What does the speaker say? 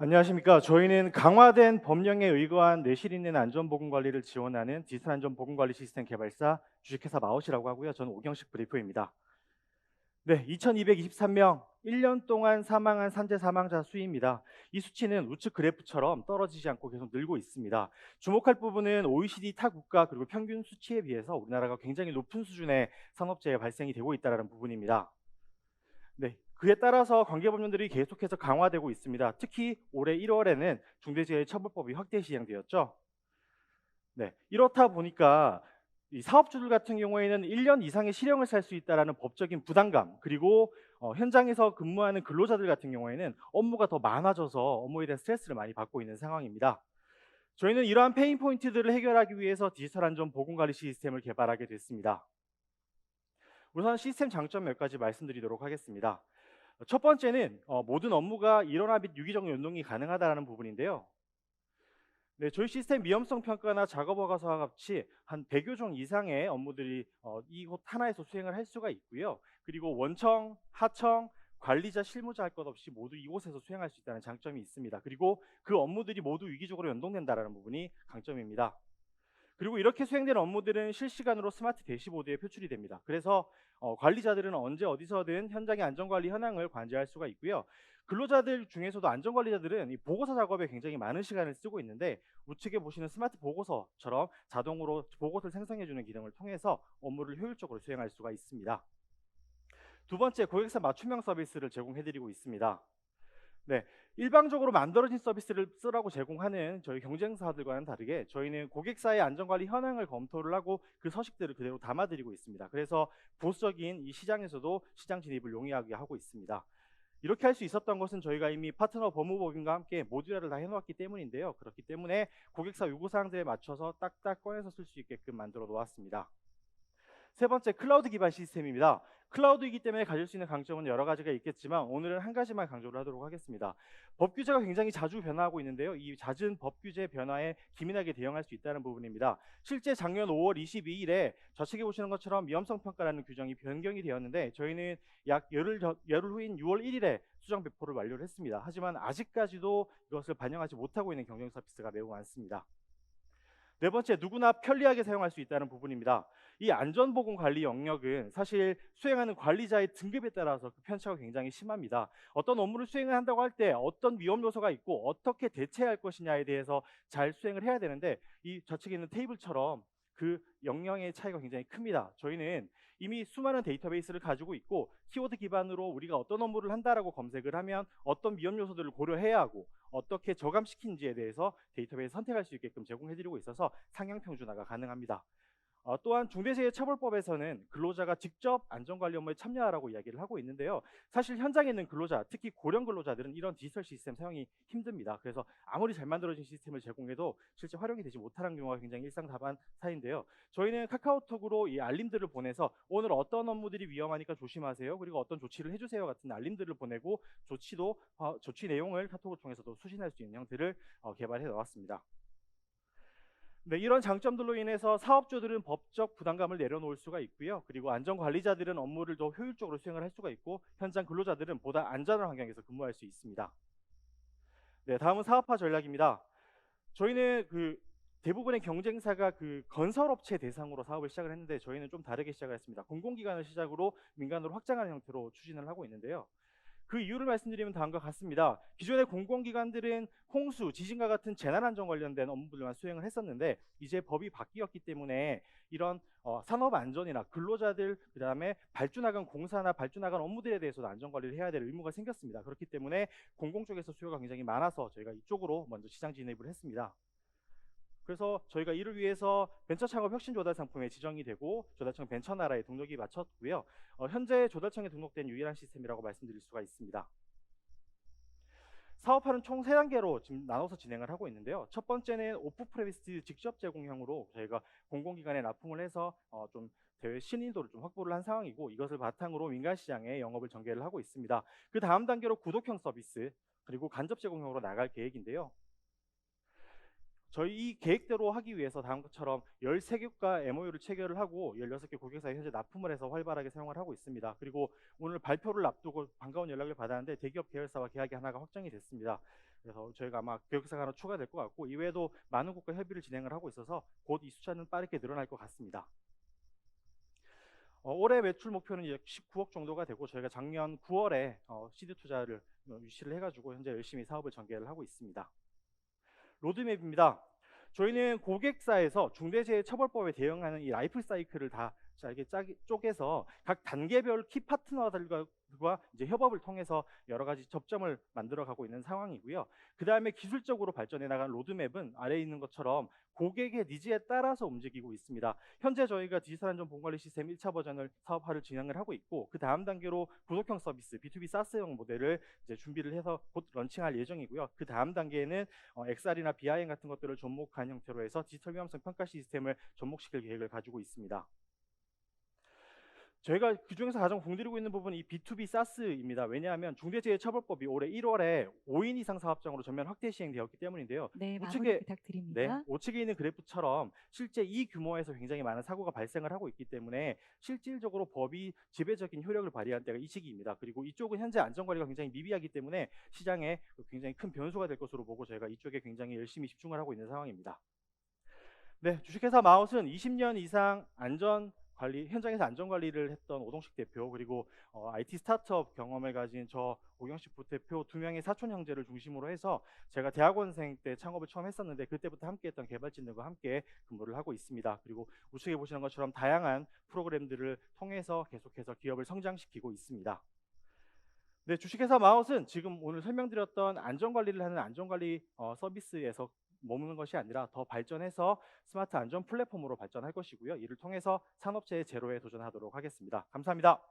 안녕하십니까. 저희는 강화된 법령에 의거한 내실 있는 안전보건관리를 지원하는 디지털 안전보건관리 시스템 개발사 주식회사 마엇이라고 하고요. 저는 오경식 브리프입니다. 네, 2223명, 1년 동안 사망한 산재 사망자 수입니다. 이 수치는 우측 그래프처럼 떨어지지 않고 계속 늘고 있습니다. 주목할 부분은 OECD 타 국가 그리고 평균 수치에 비해서 우리나라가 굉장히 높은 수준의 산업재해 발생이 되고 있다는 부분입니다. 네, 그에 따라서 관계법령들이 계속해서 강화되고 있습니다. 특히 올해 1월에는 중대재해처벌법이 확대 시행되었죠. 네, 이렇다 보니까 이 사업주들 같은 경우에는 1년 이상의 실형을 살 수 있다는 법적인 부담감, 그리고 현장에서 근무하는 근로자들 같은 경우에는 업무가 더 많아져서 업무에 대한 스트레스를 많이 받고 있는 상황입니다. 저희는 이러한 페인 포인트들을 해결하기 위해서 디지털 안전 보건관리 시스템을 개발하게 됐습니다. 우선 시스템 장점 몇 가지 말씀드리도록 하겠습니다. 첫 번째는 모든 업무가 일원화 및 유기적 연동이 가능하다는 부분인데요. 네, 저희 시스템 위험성 평가나 작업 허가서와 같이 한 100여 종 이상의 업무들이 이곳 하나에서 수행을 할 수가 있고요. 그리고 원청, 하청, 관리자, 실무자 할 것 없이 모두 이곳에서 수행할 수 있다는 장점이 있습니다. 그리고 그 업무들이 모두 위기적으로 연동된다는 부분이 강점입니다. 그리고 이렇게 수행된 업무들은 실시간으로 스마트 대시보드에 표출이 됩니다. 그래서 관리자들은 언제 어디서든 현장의 안전관리 현황을 관제할 수가 있고요. 근로자들 중에서도 안전관리자들은 이 보고서 작업에 굉장히 많은 시간을 쓰고 있는데, 우측에 보시는 스마트 보고서처럼 자동으로 보고서를 생성해주는 기능을 통해서 업무를 효율적으로 수행할 수가 있습니다. 두 번째, 고객사 맞춤형 서비스를 제공해드리고 있습니다. 네, 일방적으로 만들어진 서비스를 쓰라고 제공하는 저희 경쟁사들과는 다르게 저희는 고객사의 안전관리 현황을 검토를 하고 그 서식들을 그대로 담아드리고 있습니다. 그래서 보수적인 이 시장에서도 시장 진입을 용이하게 하고 있습니다. 이렇게 할 수 있었던 것은 저희가 이미 파트너 법무법인과 함께 모듈화를 다 해놓았기 때문인데요. 그렇기 때문에 고객사 요구사항들에 맞춰서 딱딱 꺼내서 쓸 수 있게끔 만들어 놓았습니다. 세 번째, 클라우드 기반 시스템입니다. 클라우드이기 때문에 가질 수 있는 강점은 여러 가지가 있겠지만 오늘은 한 가지만 강조를 하도록 하겠습니다. 법 규제가 굉장히 자주 변화하고 있는데요. 이 잦은 법 규제 변화에 기민하게 대응할 수 있다는 부분입니다. 실제 작년 5월 22일에 좌측에 보시는 것처럼 위험성 평가라는 규정이 변경이 되었는데, 저희는 약 열흘 후인 6월 1일에 수정 배포를 완료를 했습니다. 하지만 아직까지도 이것을 반영하지 못하고 있는 경쟁 서비스가 매우 많습니다. 네 번째, 누구나 편리하게 사용할 수 있다는 부분입니다. 이 안전보건 관리 영역은 사실 수행하는 관리자의 등급에 따라서 그 편차가 굉장히 심합니다. 어떤 업무를 수행을 한다고 할 때 어떤 위험 요소가 있고 어떻게 대처할 것이냐에 대해서 잘 수행을 해야 되는데, 이 좌측에 있는 테이블처럼 그 역량의 차이가 굉장히 큽니다. 저희는 이미 수많은 데이터베이스를 가지고 있고 키워드 기반으로 우리가 어떤 업무를 한다라고 검색을 하면 어떤 위험 요소들을 고려해야 하고 어떻게 저감시킨지에 대해서 데이터베이스 선택할 수 있게끔 제공해드리고 있어서 상향 평준화가 가능합니다. 또한 중대재해처벌법에서는 근로자가 직접 안전관리 업무에 참여하라고 이야기를 하고 있는데요. 사실 현장에 있는 근로자, 특히 고령 근로자들은 이런 디지털 시스템 사용이 힘듭니다. 그래서 아무리 잘 만들어진 시스템을 제공해도 실제 활용이 되지 못하는 경우가 굉장히 일상다반사인데요. 저희는 카카오톡으로 이 알림들을 보내서 오늘 어떤 업무들이 위험하니까 조심하세요, 그리고 어떤 조치를 해주세요 같은 알림들을 보내고 조치 내용을 카톡을 통해서도 수신할 수 있는 형태를 개발해 나왔습니다. 네, 이런 장점들로 인해서 사업주들은 법적 부담감을 내려놓을 수가 있고요. 그리고 안전관리자들은 업무를 더 효율적으로 수행을 할 수가 있고, 현장 근로자들은 보다 안전한 환경에서 근무할 수 있습니다. 네, 다음은 사업화 전략입니다. 저희는 대부분의 경쟁사가 건설업체 대상으로 사업을 시작을 했는데, 저희는 좀 다르게 시작을 했습니다. 공공기관을 시작으로 민간으로 확장하는 형태로 추진을 하고 있는데요. 그 이유를 말씀드리면 다음과 같습니다. 기존의 공공기관들은 홍수, 지진과 같은 재난안전 관련된 업무들만 수행을 했었는데, 이제 법이 바뀌었기 때문에 이런 산업안전이나 근로자들, 그다음에 발주나간 공사나 발주나간 업무들에 대해서도 안전관리를 해야 될 의무가 생겼습니다. 그렇기 때문에 공공 쪽에서 수요가 굉장히 많아서 저희가 이쪽으로 먼저 시장 진입을 했습니다. 그래서 저희가 이를 위해서 벤처 창업 혁신 조달 상품에 지정이 되고 조달청 벤처나라에 등록이 마쳤고요. 현재 조달청에 등록된 유일한 시스템이라고 말씀드릴 수가 있습니다. 사업화는 총 3단계로 지금 나눠서 진행을 하고 있는데요. 첫 번째는 오프 프레미스 직접 제공형으로 저희가 공공기관에 납품을 해서 좀 대외 신인도를 좀 확보를 한 상황이고, 이것을 바탕으로 민간 시장에 영업을 전개를 하고 있습니다. 그 다음 단계로 구독형 서비스 그리고 간접 제공형으로 나갈 계획인데요. 저희 이 계획대로 하기 위해서 다음처럼 13개국과 MOU를 체결을 하고 16개 고객사에 현재 납품을 해서 활발하게 사용을 하고 있습니다. 그리고 오늘 발표를 앞두고 반가운 연락을 받았는데 대기업 계열사와 계약이 하나가 확정이 됐습니다. 그래서 저희가 아마 교육사가 하나 추가될 것 같고 이외에도 많은 곳과 협의를 진행을 하고 있어서 곧 이 숫자는 빠르게 늘어날 것 같습니다. 올해 매출 목표는 이제 19억 정도가 되고 저희가 작년 9월에 시드 투자를 유치를 해가지고 현재 열심히 사업을 전개를 하고 있습니다. 로드맵입니다. 저희는 고객사에서 중대재해처벌법에 대응하는 이 라이프 사이클을 다 잘게 쪼개서 각 단계별 키 파트너들과 이제 협업을 통해서 여러 가지 접점을 만들어 가고 있는 상황이고요. 그 다음에 기술적으로 발전해 나간 로드맵은 아래에 있는 것처럼 고객의 니즈에 따라서 움직이고 있습니다. 현재 저희가 디지털 안전 보건관리 시스템 1차 버전을 사업화를 진행을 하고 있고 그 다음 단계로 구독형 서비스 B2B 사스형 모델을 이제 준비를 해서 곧 런칭할 예정이고요. 그 다음 단계에는 XR이나 BIM 같은 것들을 접목한 형태로 해서 디지털 위험성 평가 시스템을 접목시킬 계획을 가지고 있습니다. 저희가 그중에서 가장 공들이고 있는 부분이 이 B2B 사스입니다. 왜냐하면 중대재해처벌법이 올해 1월에 5인 이상 사업장으로 전면 확대 시행되었기 때문인데요. 네, 마무리 우측에 부탁드립니다. 우측에 있는 그래프처럼 실제 이 규모에서 굉장히 많은 사고가 발생을 하고 있기 때문에 실질적으로 법이 지배적인 효력을 발휘한 때가 이 시기입니다. 그리고 이쪽은 현재 안전관리가 굉장히 미비하기 때문에 시장에 굉장히 큰 변수가 될 것으로 보고 저희가 이쪽에 굉장히 열심히 집중을 하고 있는 상황입니다. 네, 주식회사 마웃은 20년 이상 현장에서 안전관리를 했던 오동식 대표 그리고 IT 스타트업 경험을 가진 저 오경식 부대표 두 명의 사촌 형제를 중심으로 해서 제가 대학원생 때 창업을 처음 했었는데 그때부터 함께했던 개발진들과 함께 근무를 하고 있습니다. 그리고 우측에 보시는 것처럼 다양한 프로그램들을 통해서 계속해서 기업을 성장시키고 있습니다. 네, 주식회사 마웃은 지금 오늘 설명드렸던 안전관리를 하는 안전관리 서비스에서 머무는 것이 아니라 더 발전해서 스마트 안전 플랫폼으로 발전할 것이고요. 이를 통해서 산업재해 제로에 도전하도록 하겠습니다. 감사합니다.